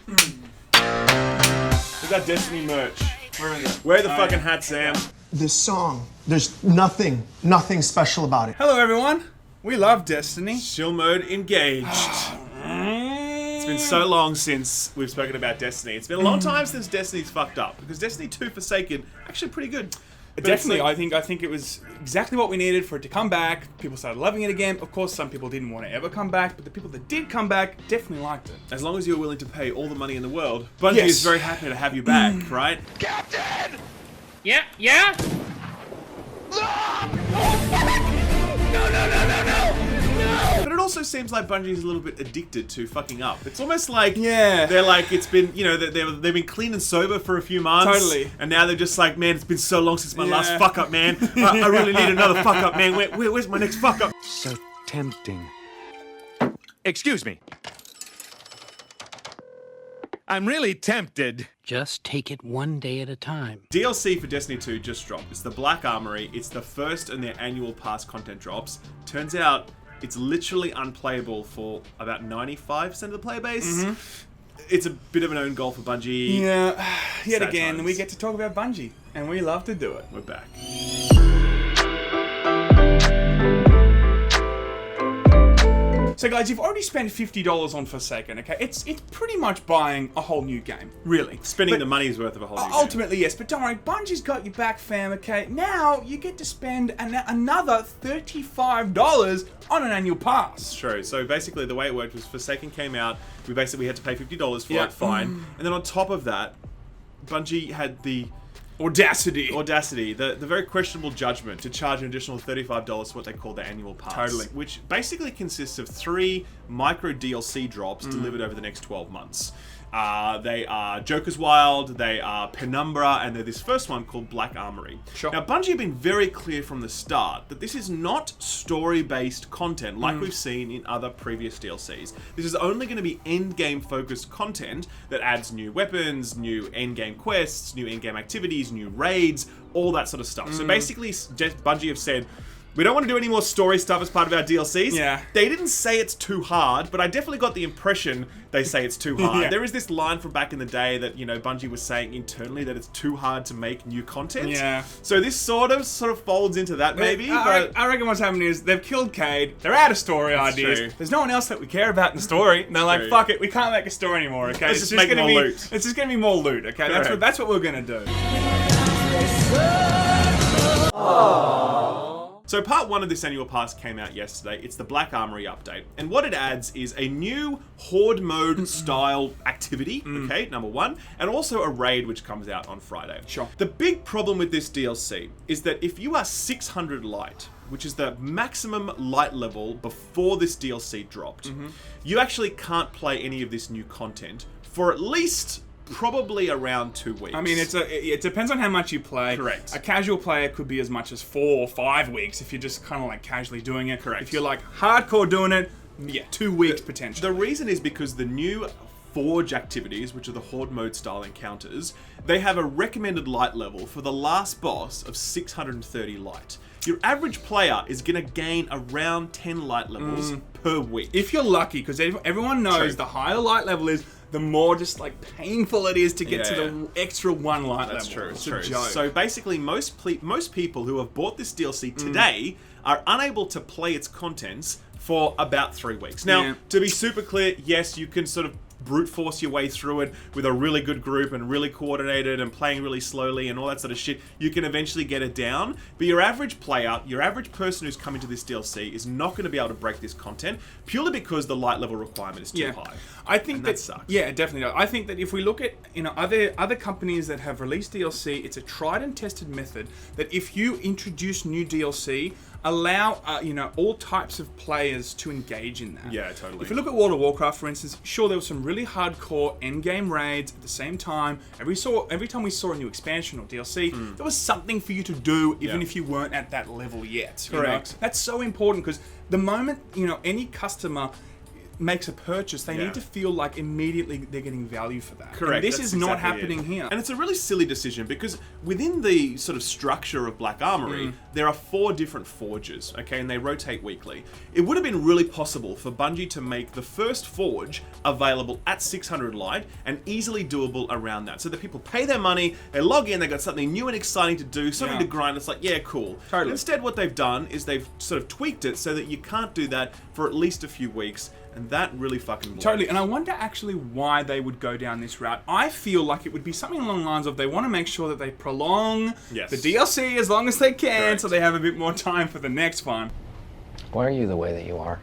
Is that Destiny merch? Where is it? Wear the fucking hat, Sam. This song, there's nothing special about it. Hello, everyone. We love Destiny. Chill mode engaged. It's been so long since we've spoken about Destiny. It's been a long time since Destiny's fucked up, because Destiny 2 Forsaken, actually pretty good. But Definitely, I think it was exactly what we needed for it to come back. People started loving it again. Of course, some people didn't want to ever come back, but the people that did come back definitely liked it. As long as you're willing to pay all the money in the world, Bungie is very happy to have you back, right? Captain! Yeah? But it also seems like Bungie's a little bit addicted to fucking up. It's almost like Yeah. they're like, it's been, you know, they've been clean and sober for a few months. Totally. And now they're just like, man, it's been so long since my last fuck up, man. I really need another fuck up, man. Where's my next fuck up? So tempting. Excuse me. I'm really tempted. Just take it one day at a time. DLC for Destiny 2 just dropped. It's the Black Armory. It's the first in their annual pass content drops. Turns out it's literally unplayable for about 95% of the player base. It's a bit of an own goal for Bungie. Yeah, yet Sad again, times. we get to talk about Bungie, and we love to do it. We're back. So guys, you've already spent $50 on Forsaken, okay? It's pretty much buying a whole new game, really. Spending the money's worth of a whole new game. Ultimately, yes, but don't worry, Bungie's got your back, fam, okay? Now, you get to spend another $35 on an annual pass. True. So basically, the way it worked was Forsaken came out. We basically had to pay $50 for it. Fine. And then on top of that, Bungie had the Audacity, the very questionable judgment to charge an additional $35 for what they call their annual pass. Totally. Which basically consists of 3 micro DLC drops delivered over the next 12 months. They are Joker's Wild, they are Penumbra, and they're this first one called Black Armory. Sure. Now, Bungie have been very clear from the start that this is not story-based content like we've seen in other previous DLCs. This is only going to be endgame focused content that adds new weapons, new endgame quests, new endgame activities, new raids, all that sort of stuff. So basically, Bungie have said, we don't want to do any more story stuff as part of our DLCs. Yeah. They didn't say it's too hard, but I definitely got the impression they say it's too hard. Yeah. There is this line from back in the day that, you know, Bungie was saying internally that it's too hard to make new content. Yeah. So this sort of folds into that, maybe. I reckon what's happening is they've killed Cade, they're out of story ideas. true. There's no one else that we care about in the story. And they're like, true. fuck it, we can't make a story anymore, okay? Let's just make more loot. It's just gonna be more loot, okay? That's what we're gonna do. So part 1 of this annual pass came out yesterday. It's the Black Armory update. And what it adds is a new Horde mode style activity, okay, number 1, and also a raid which comes out on Friday. Sure. The big problem with this DLC is that if you are 600 light, which is the maximum light level before this DLC dropped, you actually can't play any of this new content for at least probably around 2 weeks. I mean, it depends on how much you play. Correct. A casual player could be as much as 4 or 5 weeks if you're just kind of like casually doing it. Correct. If you're like hardcore doing it, yeah, 2 weeks potentially. The reason is because the new Forge activities, which are the Horde mode style encounters, they have a recommended light level for the last boss of 630 light. Your average player is going to gain around 10 light levels per week. If you're lucky, because everyone knows True. the higher the light level is, the more just like painful it is to get to Yeah. the extra 1 light level. That's true. It's true. a joke. So basically, most people who have bought this DLC today are unable to play its contents for about 3 weeks. Now, Yeah. to be super clear, yes, you can sort of brute force your way through it with a really good group and really coordinated and playing really slowly and all that sort of shit. You can eventually get it down, but your average player, your average person who's coming to this DLC is not going to be able to break this content purely because the light level requirement is too high. I think that sucks. Yeah, definitely. I think that if we look at other companies that have released DLC, it's a tried and tested method that if you introduce new DLC, allow all types of players to engage in that. Yeah, totally. If you look at World of Warcraft, for instance, sure, there was some really hardcore endgame raids at the same time. Every time we saw a new expansion or DLC, there was something for you to do, even if you weren't at that level yet. Correct. That's so important because the moment any customer makes a purchase, they need to feel like immediately they're getting value for that. Correct. And this That's is not exactly happening it. here. And it's a really silly decision because within the sort of structure of Black Armory, there are 4 different forges, okay, and they rotate weekly. It would have been really possible for Bungie to make the first forge available at 600 light and easily doable around that, so that people pay their money, they log in, they got something new and exciting to do, something to grind. It's like, yeah, cool. Totally. Instead, what they've done is they've sort of tweaked it so that you can't do that for at least a few weeks. And that really fucking blows. Totally, and I wonder actually why they would go down this route. I feel like it would be something along the lines of they want to make sure that they prolong the DLC as long as they can, so they have a bit more time for the next one. Why are you the way that you are?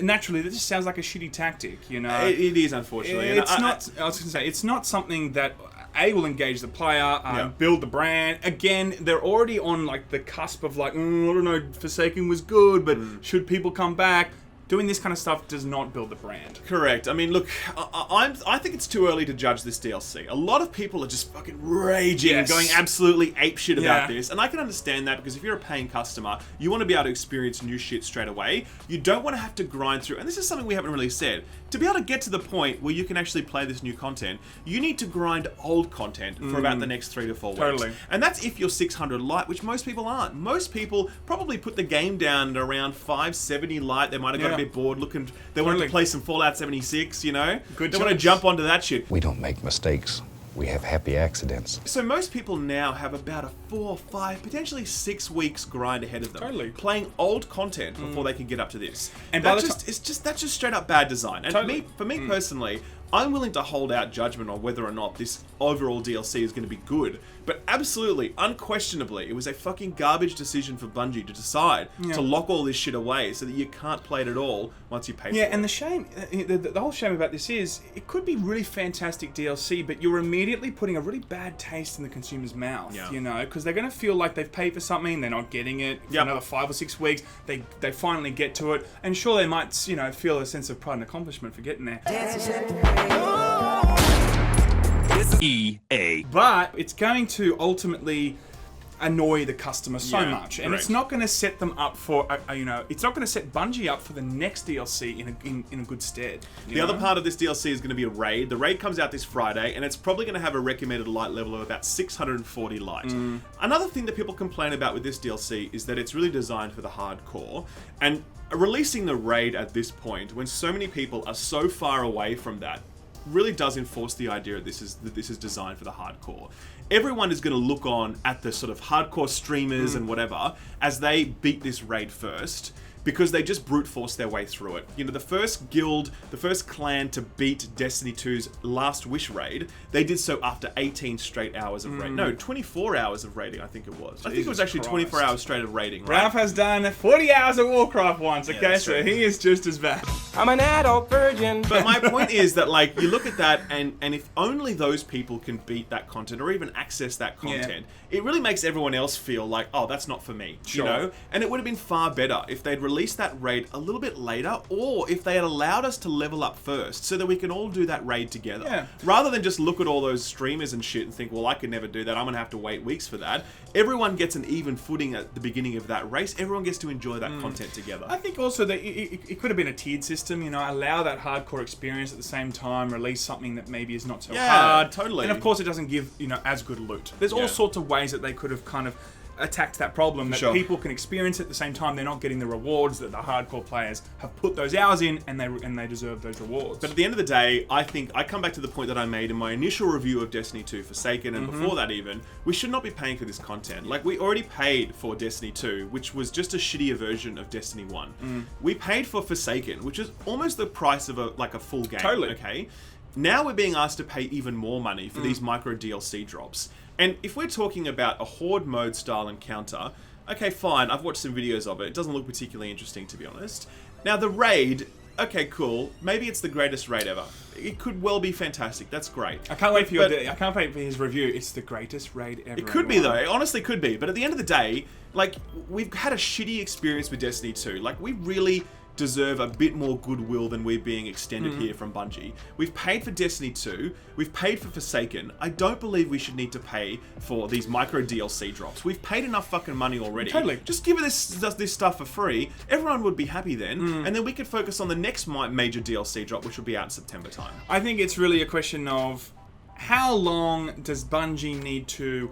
Naturally, this just sounds like a shitty tactic, you know? It is, unfortunately. I was going to say, it's not something that will engage the player, build the brand. Again, they're already on like the cusp of like, I don't know, Forsaken was good, but should people come back? Doing this kind of stuff does not build the brand. Correct. I mean, look, I think it's too early to judge this DLC. A lot of people are just fucking raging and going absolutely apeshit about this. And I can understand that because if you're a paying customer, you want to be able to experience new shit straight away. You don't want to have to grind through. And this is something we haven't really said. To be able to get to the point where you can actually play this new content, you need to grind old content for about the next 3 to 4 weeks. Totally. And that's if you're 600 light, which most people aren't. Most people probably put the game down at around 570 light. They might have got a bit bored looking. They wanted to play some Fallout 76, you know? Good They want to jump onto that shit. We don't make mistakes. We have happy accidents. So most people now have about a 4, 5, potentially 6 weeks grind ahead of them. Totally. Playing old content before they can get up to this. And that's just straight up bad design. And for me personally, I'm willing to hold out judgment on whether or not this overall DLC is going to be good. But absolutely, unquestionably, it was a fucking garbage decision for Bungie to decide to lock all this shit away so that you can't play it at all once you pay for it. Yeah, and the shame, the whole shame about this is, it could be really fantastic DLC, but you're immediately putting a really bad taste in the consumer's mouth, you know, because they're going to feel like they've paid for something, they're not getting it for another 5 or 6 weeks, they finally get to it, and sure, they might, you know, feel a sense of pride and accomplishment for getting there. EA. But it's going to ultimately annoy the customer so much, and it's not going to set them up for you know, it's not going to set Bungie up for the next DLC in a good stead. The other part of this DLC is going to be a raid. The raid comes out this Friday, and it's probably going to have a recommended light level of about 640 light. Another thing that people complain about with this DLC is that it's really designed for the hardcore, and releasing the raid at this point, when so many people are so far away from that, really does enforce the idea that this is designed for the hardcore. Everyone is going to look on at the sort of hardcore streamers and whatever as they beat this raid first, because they just brute force their way through it. You know, the first guild, the first clan to beat Destiny 2's Last Wish raid, they did so after 18 straight hours of raid. No, 24 hours of raiding, I think it was. I think it was actually 24 hours straight of raiding, right? Ralph has done 40 hours of Warcraft once, okay? So he is just as bad. I'm an adult virgin. But my point is that, like, you look at that, and if only those people can beat that content or even access that content, it really makes everyone else feel like, oh, that's not for me, you know? And it would have been far better if they'd released that raid a little bit later, or if they had allowed us to level up first so that we can all do that raid together. Rather than just look at all those streamers and shit and think, well, I could never do that, I'm gonna have to wait weeks for that. Everyone gets an even footing at the beginning of that race. Everyone gets to enjoy that content together. I think also that it could have been a tiered system, you know, allow that hardcore experience at the same time, release something that maybe is not so hard. Totally. And of course it doesn't give, you know, as good loot. There's all sorts of ways that they could have kind of attacked that problem, that people can experience it at the same time. They're not getting the rewards that the hardcore players have put those hours in, and they deserve those rewards. But at the end of the day, I think I come back to the point that I made in my initial review of Destiny 2 Forsaken, and before that even, we should not be paying for this content. Like, we already paid for Destiny 2, which was just a shittier version of Destiny 1. We paid for Forsaken, which is almost the price of a full game. Totally. Okay? Now we're being asked to pay even more money for these micro DLC drops. And if we're talking about a horde mode style encounter, okay, fine, I've watched some videos of it. It doesn't look particularly interesting, to be honest. Now, the raid, okay, cool. Maybe it's the greatest raid ever. It could well be fantastic. That's great. I can't wait for I can't wait for his review. It's the greatest raid ever. It could be, though. It honestly could be. But at the end of the day, like, we've had a shitty experience with Destiny 2. Like, we really deserve a bit more goodwill than we're being extended here from Bungie. We've paid for Destiny 2, we've paid for Forsaken. I don't believe we should need to pay for these micro DLC drops. We've paid enough fucking money already. Totally. Just give us this stuff for free. Everyone would be happy then, and then we could focus on the next major DLC drop, which will be out in September time. I think it's really a question of how long does Bungie need to,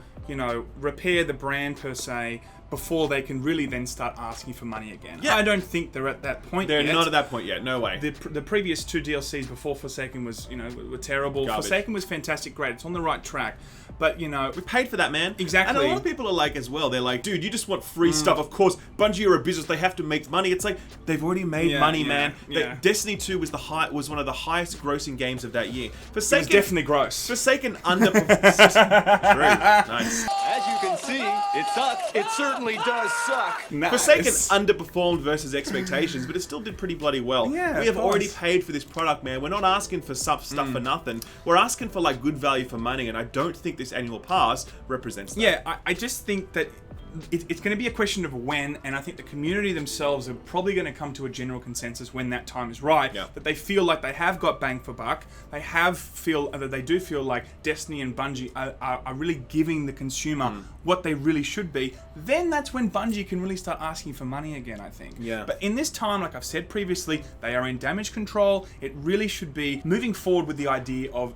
repair the brand per se before they can really then start asking for money again. Yeah. I don't think they're at that point They're yet. not at that point yet. No way. The previous 2 DLCs before Forsaken was, were terrible. Garbage. Forsaken was fantastic, great. It's on the right track. But, We paid for that, man. Exactly. And a lot of people are like as well, they're like, dude, you just want free stuff. Of course, Bungie are a business, they have to make money. It's like, they've already made money, man. Destiny 2 was was one of the highest grossing games of that year. Forsaken, it was definitely gross. Forsaken underperformed. True. Nice. As you can see, it sucks. It certainly does suck. Nice. Forsaken underperformed versus expectations, but it still did pretty bloody well. Yeah, we have of course. already paid for this product, man. We're not asking for stuff for nothing. We're asking for like good value for money, and I don't think this annual pass represents that. Yeah, I just think that it's going to be a question of when, and I think the community themselves are probably going to come to a general consensus when that time is right. Yeah. That they feel like they have got bang for buck. They do feel like Destiny and Bungie are really giving the consumer what they really should be. Then that's when Bungie can really start asking for money again, I think. Yeah. But in this time, like I've said previously, they are in damage control. It really should be moving forward with the idea of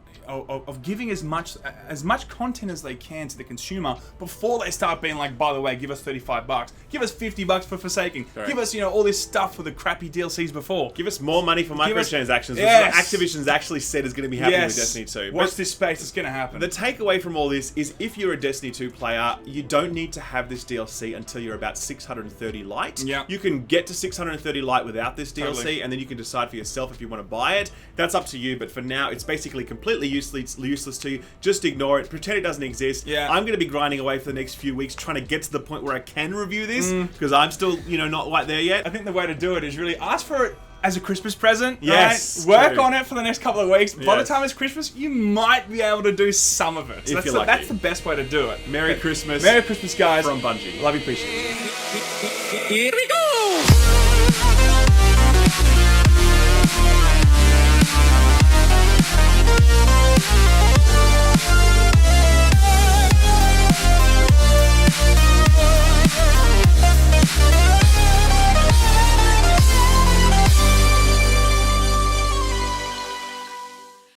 giving as much content as they can to the consumer before they start being like, by the way, give us $35, give us $50 for Forsaken, give us all this stuff for the crappy DLCs before. Give us more money for microtransactions, which Yes. is what Activision's actually said is going to be happening with Destiny 2. Watch But this space, it's going to happen. the takeaway from all this is if you're a Destiny 2 player, you don't need to have this DLC until you're about 630 light. Yeah. You can get to 630 light without this DLC, Totally. and then you can decide for yourself if you want to buy it. That's up to you, but for now, it's basically completely useless to you. Just ignore it. Pretend it doesn't exist. Yeah. I'm going to be grinding away for the next few weeks trying to get to the point where I can review this, because I'm still, not quite there yet. I think the way to do it is really ask for it as a Christmas present. Yes, right? Work true. on it for the next couple of weeks. By the Yes. time it's Christmas, you might be able to do some of it. So If you're lucky. that's the best way to do it. Merry Christmas. Merry Christmas, guys. From Bungie. Love you, appreciate it. Here we go!